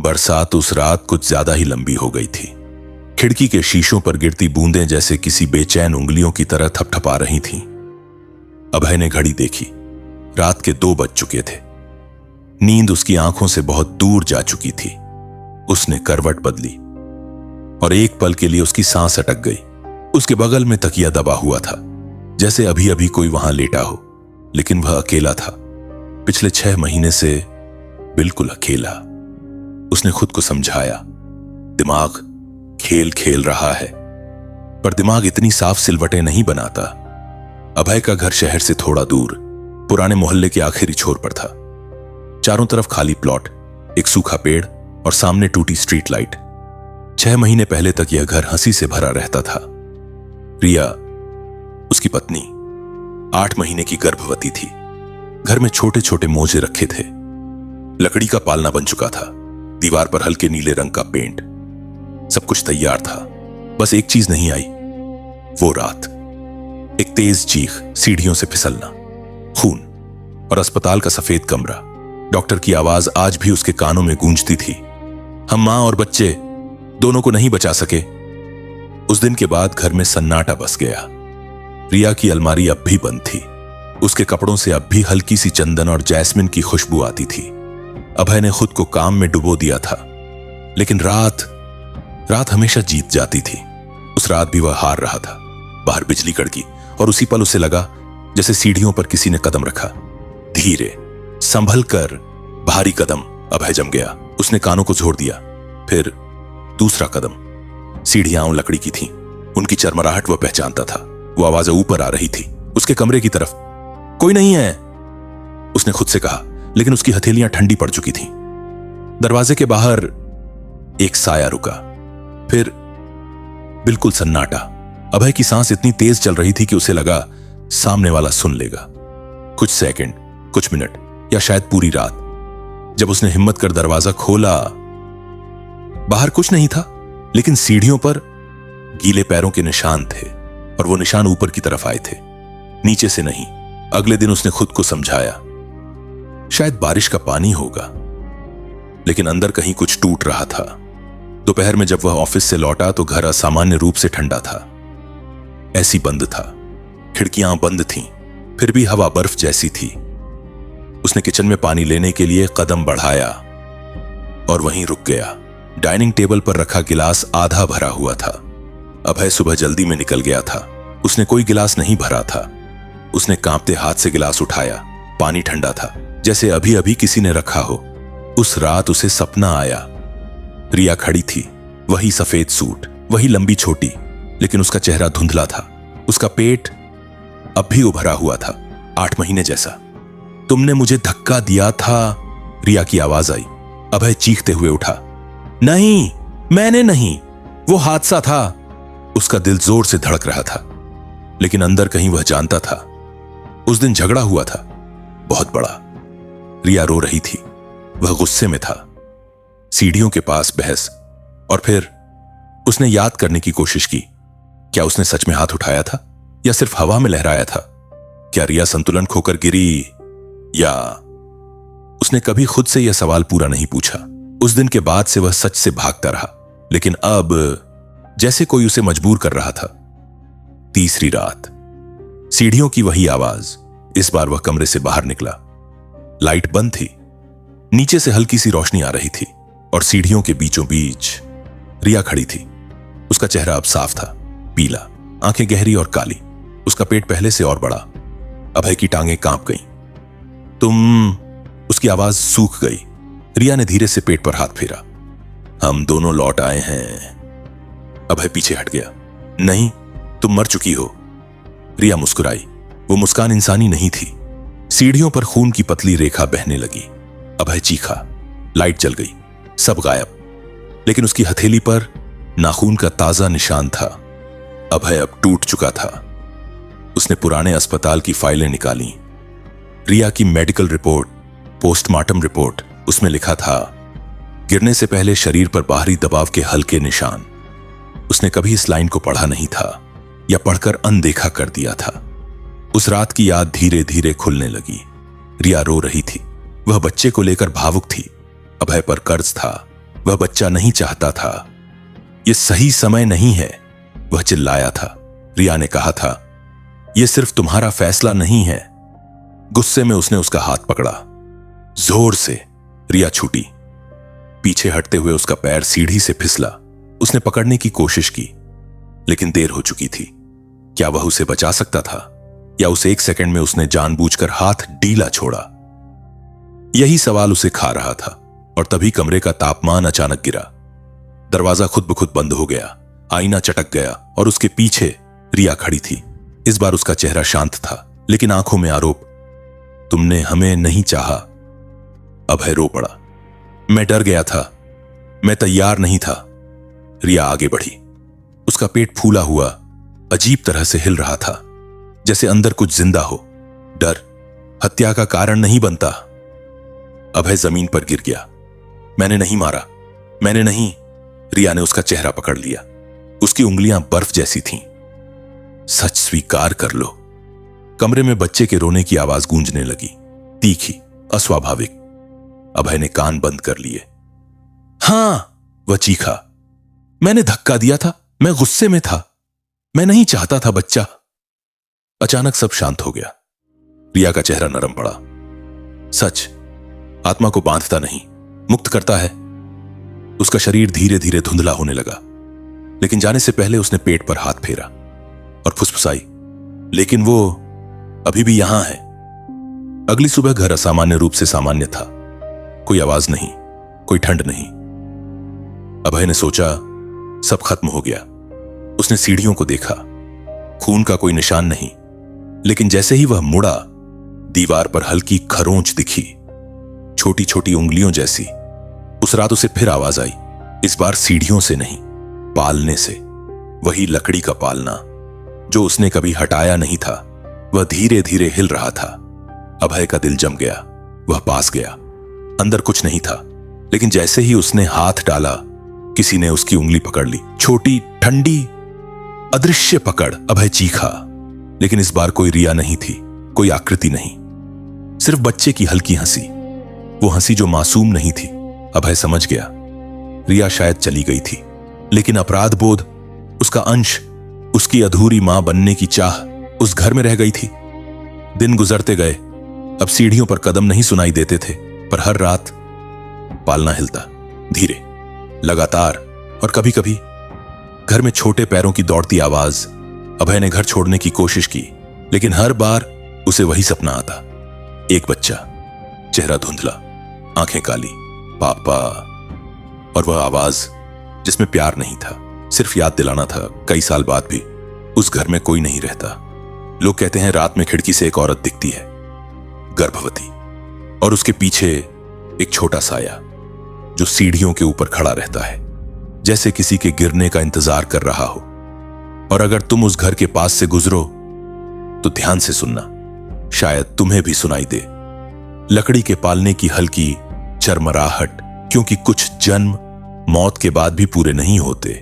बरसात उस रात कुछ ज्यादा ही लंबी हो गई थी। खिड़की के शीशों पर गिरती बूंदें जैसे किसी बेचैन उंगलियों की तरह थपथपा रही थीं। अभय ने घड़ी देखी। रात के 2 बज चुके थे। नींद उसकी आंखों से बहुत दूर जा चुकी थी। उसने करवट बदली और एक पल के लिए उसकी सांस अटक गई। उसके बगल में तकिया दबा हुआ था, जैसे अभी अभी कोई वहां लेटा हो, लेकिन वह अकेला था। पिछले 6 महीने से बिल्कुल अकेला। उसने खुद को समझाया, दिमाग खेल खेल रहा है, पर दिमाग इतनी साफ सिलवटें नहीं बनाता। अभय का घर शहर से थोड़ा दूर पुराने मोहल्ले के आखिरी छोर पर था। चारों तरफ खाली प्लॉट, एक सूखा पेड़ और सामने टूटी स्ट्रीट लाइट। 6 महीने पहले तक यह घर हंसी से भरा रहता था। रिया, उसकी पत्नी, 8 महीने की गर्भवती थी। घर में छोटे छोटे मोजे रखे थे। लकड़ी का पालना बन चुका था। दीवार पर हल्के नीले रंग का पेंट। सब कुछ तैयार था, बस एक चीज नहीं आई, वो रात। एक तेज चीख, सीढ़ियों से फिसलना, खून और अस्पताल का सफेद कमरा। डॉक्टर की आवाज आज भी उसके कानों में गूंजती थी। हम मां और बच्चे दोनों को नहीं बचा सके। उस दिन के बाद घर में सन्नाटा बस गया। रिया की अलमारी अब भी बंद थी। उसके कपड़ों से अब भी हल्की सी चंदन और जैस्मिन की खुशबू आती थी। अभय ने खुद को काम में डुबो दिया था, लेकिन रात हमेशा जीत जाती थी। उस रात भी वह हार रहा था। बाहर बिजली कड़की और उसी पल उसे लगा जैसे सीढ़ियों पर किसी ने कदम रखा। धीरे, संभल कर, भारी कदम। अभय जम गया। उसने कानों को जोड़ दिया। फिर दूसरा कदम। सीढ़ियां लकड़ी की थीं। उनकी चरमराहट वह पहचानता था। वो आवाजें ऊपर आ रही थी, उसके कमरे की तरफ। कोई नहीं है, उसने खुद से कहा, लेकिन उसकी हथेलियां ठंडी पड़ चुकी थीं। दरवाजे के बाहर एक साया रुका, फिर बिल्कुल सन्नाटा। अभय की सांस इतनी तेज चल रही थी कि उसे लगा सामने वाला सुन लेगा। कुछ सेकंड, कुछ मिनट, या शायद पूरी रात। जब उसने हिम्मत कर दरवाजा खोला, बाहर कुछ नहीं था, लेकिन सीढ़ियों पर गीले पैरों के निशान थे, और वो निशान ऊपर की तरफ आए थे, नीचे से नहीं। अगले दिन उसने खुद को समझाया, शायद बारिश का पानी होगा, लेकिन अंदर कहीं कुछ टूट रहा था। दोपहर में जब वह ऑफिस से लौटा तो घर असामान्य रूप से ठंडा था। ऐसी बंद था, खिड़कियां बंद थीं, फिर भी हवा बर्फ जैसी थी। उसने किचन में पानी लेने के लिए कदम बढ़ाया और वहीं रुक गया। डाइनिंग टेबल पर रखा गिलास आधा भरा हुआ था। अभय सुबह जल्दी में निकल गया था। उसने कोई गिलास नहीं भरा था। उसने कांपते हाथ से गिलास उठाया। पानी ठंडा था, जैसे अभी अभी किसी ने रखा हो। उस रात उसे सपना आया। रिया खड़ी थी, वही सफेद सूट, वही लंबी छोटी, लेकिन उसका चेहरा धुंधला था। उसका पेट अब भी उभरा हुआ था, 8 महीने जैसा। तुमने मुझे धक्का दिया था, रिया की आवाज आई। अभय चीखते हुए उठा। नहीं, मैंने नहीं, वो हादसा था। उसका दिल जोर से धड़क रहा था, लेकिन अंदर कहीं वह जानता था उस दिन झगड़ा हुआ था, बहुत बड़ा। रिया रो रही थी, वह गुस्से में था। सीढ़ियों के पास बहस, और फिर उसने याद करने की कोशिश की। क्या उसने सच में हाथ उठाया था या सिर्फ हवा में लहराया था? क्या रिया संतुलन खोकर गिरी, या उसने कभी खुद से यह सवाल पूरा नहीं पूछा। उस दिन के बाद से वह सच से भागता रहा, लेकिन अब जैसे कोई उसे मजबूर कर रहा था। तीसरी रात, सीढ़ियों की वही आवाज। इस बार वह कमरे से बाहर निकला। लाइट बंद थी, नीचे से हल्की सी रोशनी आ रही थी, और सीढ़ियों के बीचों बीच रिया खड़ी थी। उसका चेहरा अब साफ था, पीला, आंखें गहरी और काली। उसका पेट पहले से और बड़ा। अभय की टांगें कांप गईं। तुम, उसकी आवाज सूख गई। रिया ने धीरे से पेट पर हाथ फेरा। हम दोनों लौट आए हैं। अभय पीछे हट गया। नहीं, तुम मर चुकी हो। रिया मुस्कुराई। वो मुस्कान इंसानी नहीं थी। सीढ़ियों पर खून की पतली रेखा बहने लगी। अभय चीखा। लाइट जल गई, सब गायब, लेकिन उसकी हथेली पर नाखून का ताजा निशान था। अभय अब टूट चुका था। उसने पुराने अस्पताल की फाइलें निकाली। रिया की मेडिकल रिपोर्ट, पोस्टमार्टम रिपोर्ट। उसमें लिखा था, गिरने से पहले शरीर पर बाहरी दबाव के हल्के निशान। उसने कभी इस लाइन को पढ़ा नहीं था, या पढ़कर अनदेखा कर दिया था। उस रात की याद धीरे धीरे खुलने लगी। रिया रो रही थी। वह बच्चे को लेकर भावुक थी। अभय पर कर्ज था, वह बच्चा नहीं चाहता था। यह सही समय नहीं है, वह चिल्लाया था। रिया ने कहा था, यह सिर्फ तुम्हारा फैसला नहीं है। गुस्से में उसने उसका हाथ पकड़ा। जोर से रिया छूटी। पीछे हटते हुए उसका पैर सीढ़ी से फिसला। उसने पकड़ने की कोशिश की, लेकिन देर हो चुकी थी। क्या वह उसे बचा सकता था, या उस एक सेकंड में उसने जानबूझकर हाथ ढीला छोड़ा? यही सवाल उसे खा रहा था, और तभी कमरे का तापमान अचानक गिरा। दरवाजा खुद ब खुद बंद हो गया। आईना चटक गया और उसके पीछे रिया खड़ी थी। इस बार उसका चेहरा शांत था, लेकिन आंखों में आरोप। तुमने हमें नहीं चाहा। अभय रो पड़ा। मैं डर गया था, मैं तैयार नहीं था। रिया आगे बढ़ी। उसका पेट फूला हुआ अजीब तरह से हिल रहा था, जैसे अंदर कुछ जिंदा हो। डर हत्या का कारण नहीं बनता। अभय जमीन पर गिर गया। मैंने नहीं मारा, मैंने नहीं। रिया ने उसका चेहरा पकड़ लिया। उसकी उंगलियां बर्फ जैसी थीं। सच स्वीकार कर लो। कमरे में बच्चे के रोने की आवाज गूंजने लगी, तीखी, अस्वाभाविक। अभय ने कान बंद कर लिए। हां, वह चीखा, मैंने धक्का दिया था, मैं गुस्से में था, मैं नहीं चाहता था बच्चा। अचानक सब शांत हो गया। रिया का चेहरा नरम पड़ा। सच आत्मा को बांधता नहीं, मुक्त करता है। उसका शरीर धीरे धीरे धुंधला होने लगा, लेकिन जाने से पहले उसने पेट पर हाथ फेरा और फुसफुसाई, लेकिन वो अभी भी यहां है। अगली सुबह घर असामान्य रूप से सामान्य था। कोई आवाज नहीं, कोई ठंड नहीं। अभय ने सोचा सब खत्म हो गया। उसने सीढ़ियों को देखा, खून का कोई निशान नहीं, लेकिन जैसे ही वह मुड़ा, दीवार पर हल्की खरोंच दिखी, छोटी छोटी उंगलियों जैसी। उस रात उसे फिर आवाज आई, इस बार सीढ़ियों से नहीं, पालने से। वही लकड़ी का पालना जो उसने कभी हटाया नहीं था, वह धीरे धीरे हिल रहा था। अभय का दिल जम गया। वह पास गया। अंदर कुछ नहीं था, लेकिन जैसे ही उसने हाथ डाला, किसी ने उसकी उंगली पकड़ ली। छोटी, ठंडी, अदृश्य पकड़। अभय चीखा, लेकिन इस बार कोई रिया नहीं थी, कोई आकृति नहीं, सिर्फ बच्चे की हल्की हंसी। वो हंसी जो मासूम नहीं थी। अभय समझ गया, रिया शायद चली गई थी, लेकिन अपराध बोध, उसका अंश, उसकी अधूरी मां बनने की चाह उस घर में रह गई थी। दिन गुजरते गए। अब सीढ़ियों पर कदम नहीं सुनाई देते थे, पर हर रात पालना हिलता, धीरे, लगातार, और कभी कभी घर में छोटे पैरों की दौड़ती आवाज। अभय ने घर छोड़ने की कोशिश की, लेकिन हर बार उसे वही सपना आता। एक बच्चा, चेहरा धुंधला, आंखें काली, पापा। और वह आवाज जिसमें प्यार नहीं था, सिर्फ याद दिलाना था। कई साल बाद भी उस घर में कोई नहीं रहता। लोग कहते हैं रात में खिड़की से एक औरत दिखती है, गर्भवती, और उसके पीछे एक छोटा साया जो सीढ़ियों के ऊपर खड़ा रहता है, जैसे किसी के गिरने का इंतजार कर रहा हो। और अगर तुम उस घर के पास से गुजरो तो ध्यान से सुनना, शायद तुम्हें भी सुनाई दे लकड़ी के पालने की हल्की चरमराहट, क्योंकि कुछ जन्म मौत के बाद भी पूरे नहीं होते।